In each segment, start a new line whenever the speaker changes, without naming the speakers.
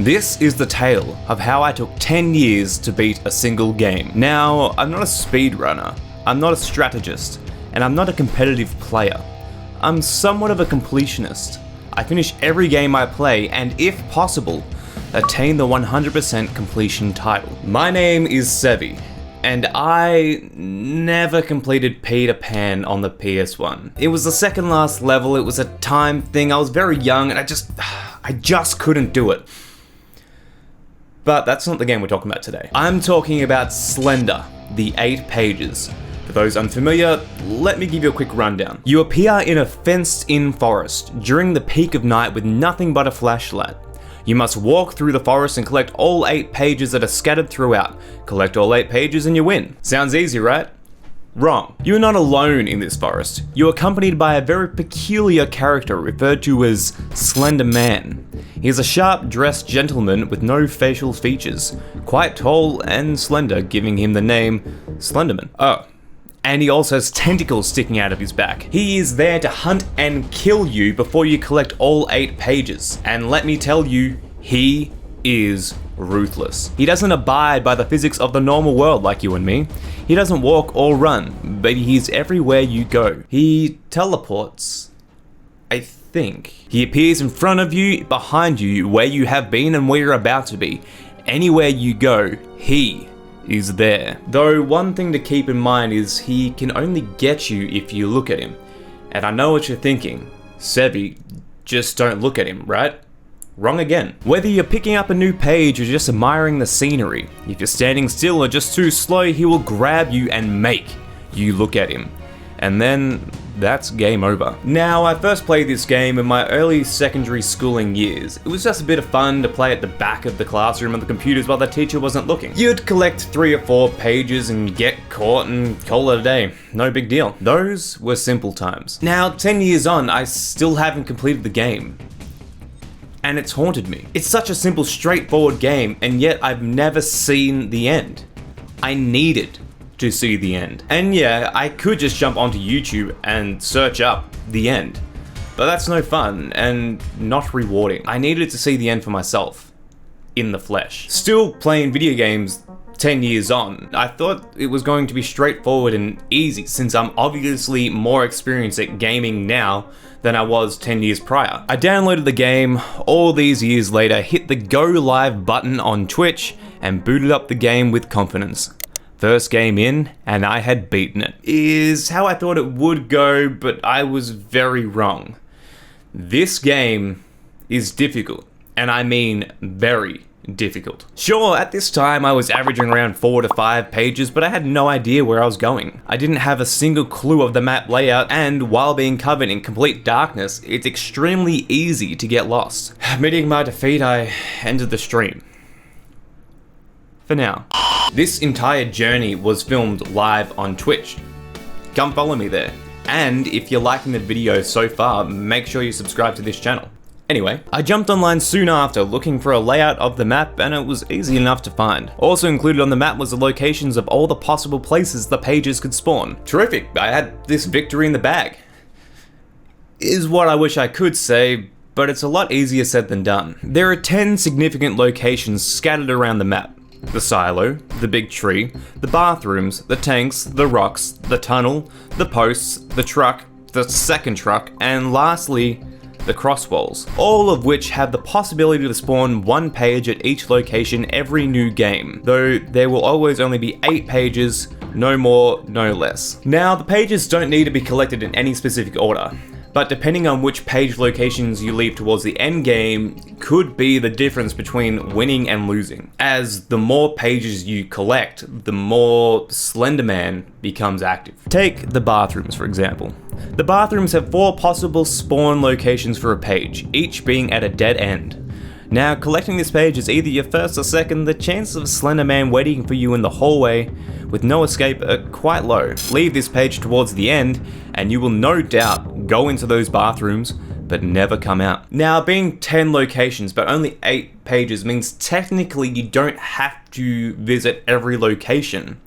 This is the tale of how I took 10 years to beat a single game. Now, I'm not a speedrunner, I'm not a strategist, and I'm not a competitive player. I'm somewhat of a completionist. I finish every game I play and, if possible, attain the 100% completion title. My name is Sevii, and I never completed Peter Pan on the PS1. It was the second last level, it was a time thing, I was very young, and I just couldn't do it. But that's not the game we're talking about today. I'm talking about Slender, the 8 pages. For those unfamiliar, let me give you a quick rundown. You appear in a fenced-in forest during the peak of night with nothing but a flashlight. You must walk through the forest and collect all 8 pages that are scattered throughout. Collect all 8 pages and you win. Sounds easy, right? Wrong. You are not alone in this forest. You are accompanied by a very peculiar character referred to as Slender Man. He is a sharp-dressed gentleman with no facial features, quite tall and slender, giving him the name Slenderman. Oh. And he also has tentacles sticking out of his back. He is there to hunt and kill you before you collect all 8 pages. And let me tell you, he is ruthless. He doesn't abide by the physics of the normal world like you and me. He doesn't walk or run, but he's everywhere you go. He teleports, I think. He appears in front of you, behind you, where you have been and where you're about to be. Anywhere you go, he is there. Though one thing to keep in mind is he can only get you if you look at him. And I know what you're thinking. Sevii, just don't look at him, right? Wrong again. Whether you're picking up a new page or just admiring the scenery, if you're standing still or just too slow, he will grab you and make you look at him. And then that's game over. Now, I first played this game in my early secondary schooling years. It was just a bit of fun to play at the back of the classroom on the computers while the teacher wasn't looking. You'd collect 3 or 4 pages and get caught and call it a day. No big deal. Those were simple times. Now, 10 years on, I still haven't completed the game. And it's haunted me. It's such a simple, straightforward game, and yet I've never seen the end. I needed to see the end. And yeah, I could just jump onto YouTube and search up the end, but that's no fun and not rewarding. I needed to see the end for myself, in the flesh. Still playing video games 10 years on, I thought it was going to be straightforward and easy since I'm obviously more experienced at gaming now than I was 10 years prior. I downloaded the game, all these years later, hit the go live button on Twitch and booted up the game with confidence. First game in, and I had beaten it. Is how I thought it would go, but I was very wrong. This game is difficult, and I mean very difficult. Sure, at this time I was averaging around 4 to 5 pages, but I had no idea where I was going. I didn't have a single clue of the map layout, and while being covered in complete darkness, it's extremely easy to get lost. Admitting my defeat, I ended the stream. For now. This entire journey was filmed live on Twitch. Come follow me there. And if you're liking the video so far, make sure you subscribe to this channel. Anyway, I jumped online soon after looking for a layout of the map, and it was easy enough to find. Also included on the map was the locations of all the possible places the pages could spawn. Terrific, I had this victory in the bag. Is what I wish I could say, but it's a lot easier said than done. There are 10 significant locations scattered around the map. The silo, the big tree, the bathrooms, the tanks, the rocks, the tunnel, the posts, the truck, the second truck, and lastly, the cross walls, all of which have the possibility to spawn 1 page at each location every new game, though there will always only be 8 pages, no more, no less. Now, the pages don't need to be collected in any specific order, but depending on which page locations you leave towards the end game could be the difference between winning and losing. As the more pages you collect, the more Slender Man becomes active. Take the bathrooms, for example. The bathrooms have 4 possible spawn locations for a page, each being at a dead end. Now, collecting this page is either your first or second. The chances of Slender Man waiting for you in the hallway with no escape are quite low. Leave this page towards the end and you will no doubt go into those bathrooms but never come out. Now, being 10 locations but only 8 pages means technically you don't have to visit every location.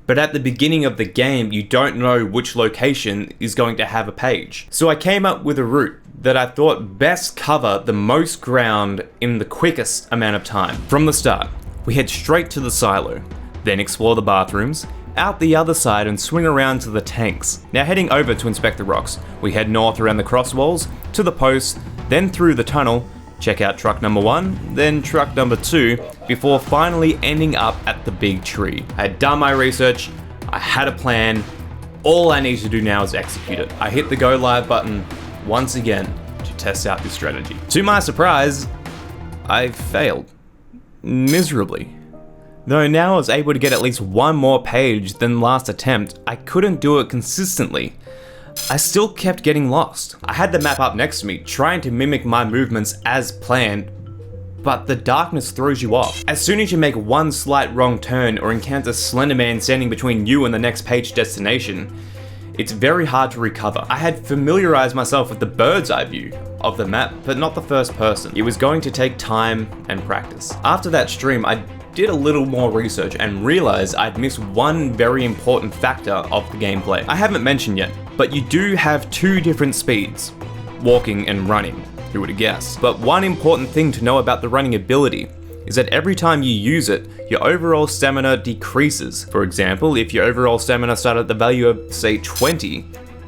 But at the beginning of the game, you don't know which location is going to have a page. So I came up with a route that I thought best cover the most ground in the quickest amount of time. From the start, we head straight to the silo, then explore the bathrooms, out the other side and swing around to the tanks. Now heading over to inspect the rocks, we head north around the cross walls, to the post, then through the tunnel, check out truck number 1, then truck number 2, before finally ending up at the big tree. I had done my research, I had a plan, all I need to do now is execute it. I hit the go live button once again to test out this strategy. To my surprise, I failed. Miserably. Though now I was able to get at least one more page than last attempt, I couldn't do it consistently. I still kept getting lost. I had the map up next to me, trying to mimic my movements as planned, but the darkness throws you off. As soon as you make one slight wrong turn or encounter Slender Man standing between you and the next page destination, it's very hard to recover. I had familiarized myself with the bird's eye view of the map, but not the first person. It was going to take time and practice. After that stream, I did a little more research and realized I'd missed one very important factor of the gameplay. I haven't mentioned yet, but you do have 2 different speeds, walking and running, who would have guessed. But one important thing to know about the running ability is that every time you use it, your overall stamina decreases. For example, if your overall stamina started at the value of, say, 20,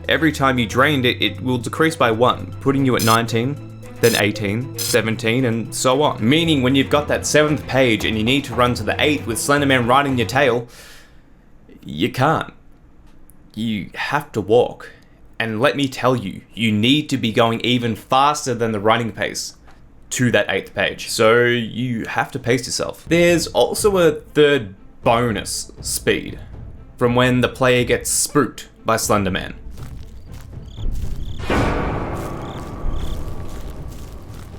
every time you drained it, it will decrease by 1, putting you at 19, then 18, 17, and so on. Meaning when you've got that 7th page and you need to run to the 8th with Slender Man riding your tail, you can't. You have to walk. And let me tell you, you need to be going even faster than the running pace to that 8th page. So you have to pace yourself. There's also a third bonus speed from when the player gets spooked by Slender Man.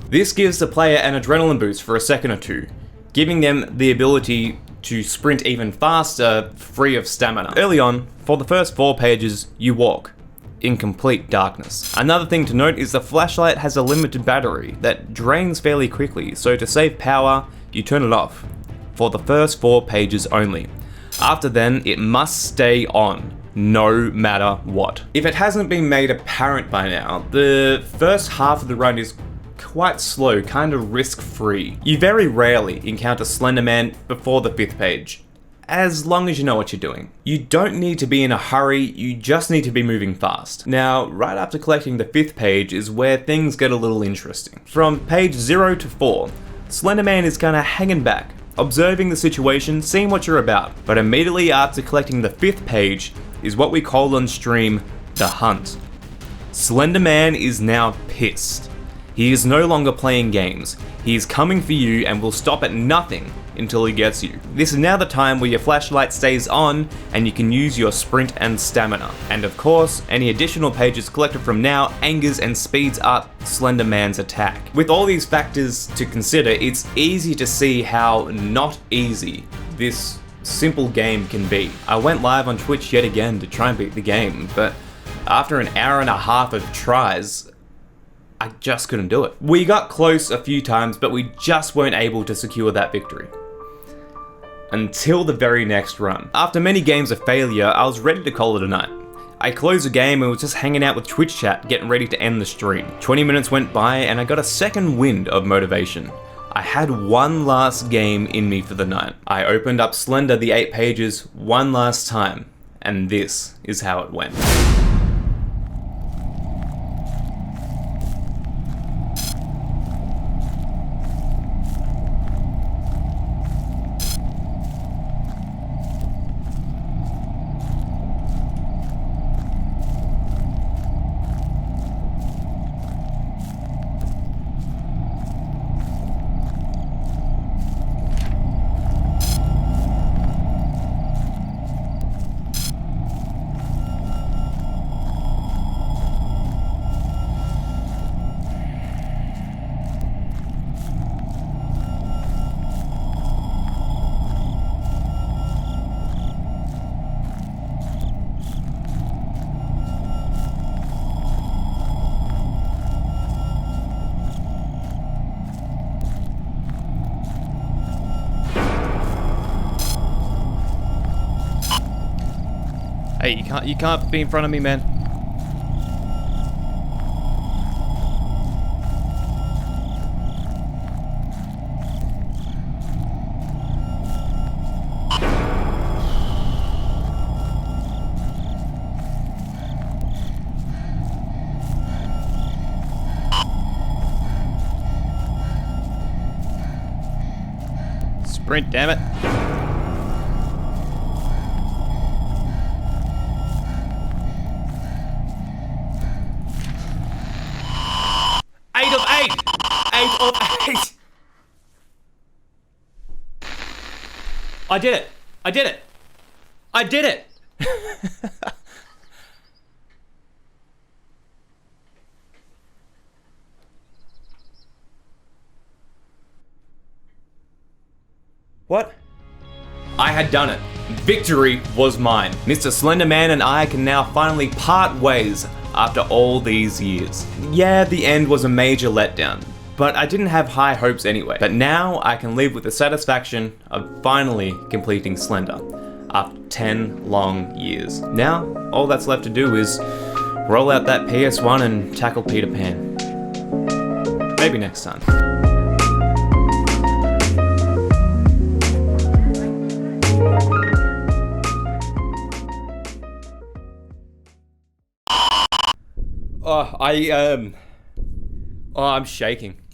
This gives the player an adrenaline boost for a second or two, giving them the ability to sprint even faster, free of stamina. Early on, for the first 4 pages, you walk in complete darkness. Another thing to note is the flashlight has a limited battery that drains fairly quickly, so to save power, you turn it off for the first 4 pages only. After then, it must stay on, no matter what. If it hasn't been made apparent by now, the first half of the run is quite slow, kind of risk-free. You very rarely encounter Slender Man before the 5th page, as long as you know what you're doing. You don't need to be in a hurry, you just need to be moving fast. Now, right after collecting the 5th page is where things get a little interesting. From page 0 to 4, Slender Man is kinda hanging back, observing the situation, seeing what you're about. But immediately after collecting the 5th page is what we call on stream, the hunt. Slender Man is now pissed. He is no longer playing games. He is coming for you and will stop at nothing until he gets you. This is now the time where your flashlight stays on and you can use your sprint and stamina. And of course, any additional pages collected from now angers and speeds up Slender Man's attack. With all these factors to consider, it's easy to see how not easy this simple game can be. I went live on Twitch yet again to try and beat the game, but after an hour and a half of tries, I just couldn't do it. We got close a few times, but we just weren't able to secure that victory. Until the very next run. After many games of failure, I was ready to call it a night. I closed the game and was just hanging out with Twitch chat, getting ready to end the stream. 20 minutes went by and I got a second wind of motivation. I had one last game in me for the night. I opened up Slender the 8 pages one last time, and this is how it went. Hey, you can't be in front of me, man. Sprint, damn it. 8 of 8! 8 of 8! I did it! I did it! I did it! What? I had done it. Victory was mine. Mr. Slenderman and I can now finally part ways after all these years. Yeah, the end was a major letdown, but I didn't have high hopes anyway. But now I can live with the satisfaction of finally completing Slender after 10 long years. Now, all that's left to do is roll out that PS1 and tackle Peter Pan. Maybe next time. I'm shaking.